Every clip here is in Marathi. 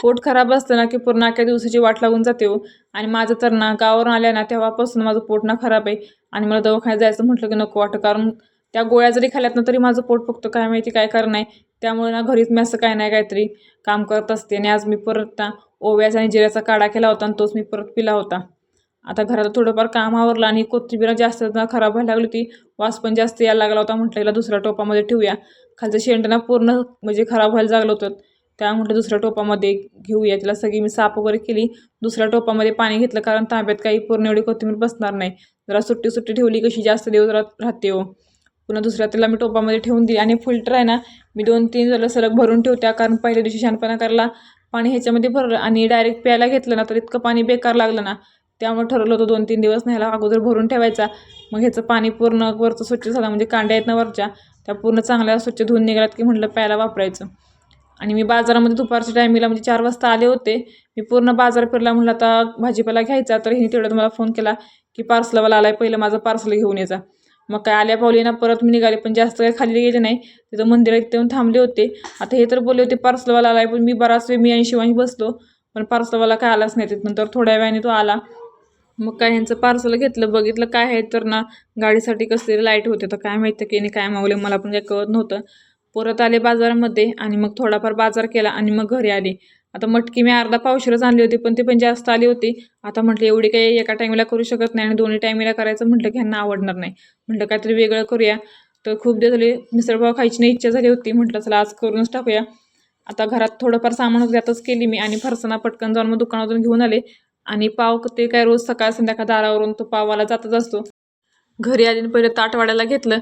पोट खराब असतं ना की पूर्ण अख्ख्या दिवसाची वाट लागून जाते हो. आणि माझं तर ना गावावरून आल्या ना तेव्हापासून माझं पोट ना खराब आहे. आणि मला दवाखान्यात जायचं म्हटलं की नको वाटतं, कारण त्या गोळ्या जरी खाल्ल्यात ना तरी माझं पोट फक्त काय माहिती काय कारण नाही. त्यामुळे ना घरीच मी असं काय नाही काहीतरी काम करत असते. आणि आज मी परत ना ओव्याचा आणि जिऱ्याचा काढा केला होता आणि तोच मी परत पिला होता. आता घरात थोडंफार काम आवरलं आणि कोथिंबीर जास्त ना खराब व्हायला लागली होती. वास पण जास्त यायला लागला होता. म्हटलं हिला दुसऱ्या टोपामध्ये ठेवूया. खालचं शेंड ना पूर्ण म्हणजे खराब व्हायला लागलं होतं. त्या म्हटलं दुसऱ्या टोपामध्ये घेऊया. तिला सगळी मी साफ वगैरे केली. दुसऱ्या टोपामध्ये पाणी घेतलं, कारण तांब्यात काही पूर्ण एवढी कोथिंबीर बसणार नाही. जरा सुट्टी सुट्टी ठेवली कशी जास्त दिवस राहते हो. पुन्हा दुसऱ्या तिला मी टोपामध्ये ठेवून दिली. आणि फिल्टर आहे ना मी 2-3 झालं सलग भरून ठेवत्या, कारण पहिल्या दिवशी शहाणपणा करायला पाणी ह्याच्यामध्ये भरलं आणि डायरेक्ट प्यायला घेतलं ना तर इतकं पाणी बेकार लागलं ना. त्यामुळे ठरवलं होतं 2-3 दिवस न्यायला अगोदर भरून ठेवायचा. मग ह्याचं पाणी पूर्ण वरचं स्वच्छ झालं, म्हणजे कांड्या आहेत ना वरच्या त्या पूर्ण चांगल्या स्वच्छ धुवून निघाल्यात की म्हटलं प्यायला वापरायचं. आणि मी बाजारामध्ये दुपारच्या टायमिंगला म्हणजे 4 वाजता आले होते. मी पूर्ण बाजार फिरला, म्हटलं आता भाजीपाला घ्यायचा. तर हिने तेवढ्यात मला फोन केला की पार्सलवाला आलाय, पहिलं माझं पार्सल घेऊन यायचा. मग काय आल्या पावली ना परत मी निघाले, पण जास्त काही खाली गेले नाही. तिथं मंदिरात येऊन थांबले होते. आता हे तर बोलले होते पार्सलवाला आलाय, पण मी बराच वेळ मी आणि शिवानी बसलो, पण पार्सलवाला काय आलाच नाही. नंतर थोड्या वेळाने तो आला. मग काय ह्यांचं पार्सल घेतलं, बघितलं काय आहे तर ना गाडीसाठी कसले लाईट होते. तर काय माहिती की काय मागवले, मला पण काही कळत नव्हतं. परत आले बाजारामध्ये आणि मग थोडाफार बाजार केला आणि मग घरी आले. आता मटकी मी अर्धा पावशेरच आणली होती, पण ती पण जास्त आली होती. आता म्हटलं एवढी काही एका टायमिला करू शकत नाही आणि दोन्ही टायमिला करायचं म्हटलं की ह्यांना आवडणार नाही. म्हटलं काहीतरी वेगळं करूया. तर खूप दिवस झाले मिसळपाव खायची नाही इच्छा झाली होती. म्हटलं चला आज करूनच टाकूया. आता घरात थोडंफार सामान त्यातच केली मी आणि फरसाणा पटकन जाऊन मग दुकानातून घेऊन आले. आणि पाव ते काय रोज सकाळ संध्याकाळ दारावरून तो पाववाला जातच असतो. घरी आली पहिले ताट वाढायला घेतलं.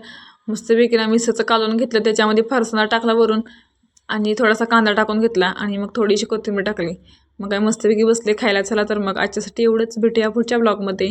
मस्तपैकी ना मिसळचं कालवून घेतलं, त्याच्यामध्ये फरसाणा टाकला वरून आणि थोडासा कांदा टाकून घेतला आणि मग थोडीशी कोथिंबीर टाकली. मग काय मस्तपैकी बसले खायला. चला तर मग आजच्यासाठी एवढंच, भेटूया पुढच्या ब्लॉगमध्ये.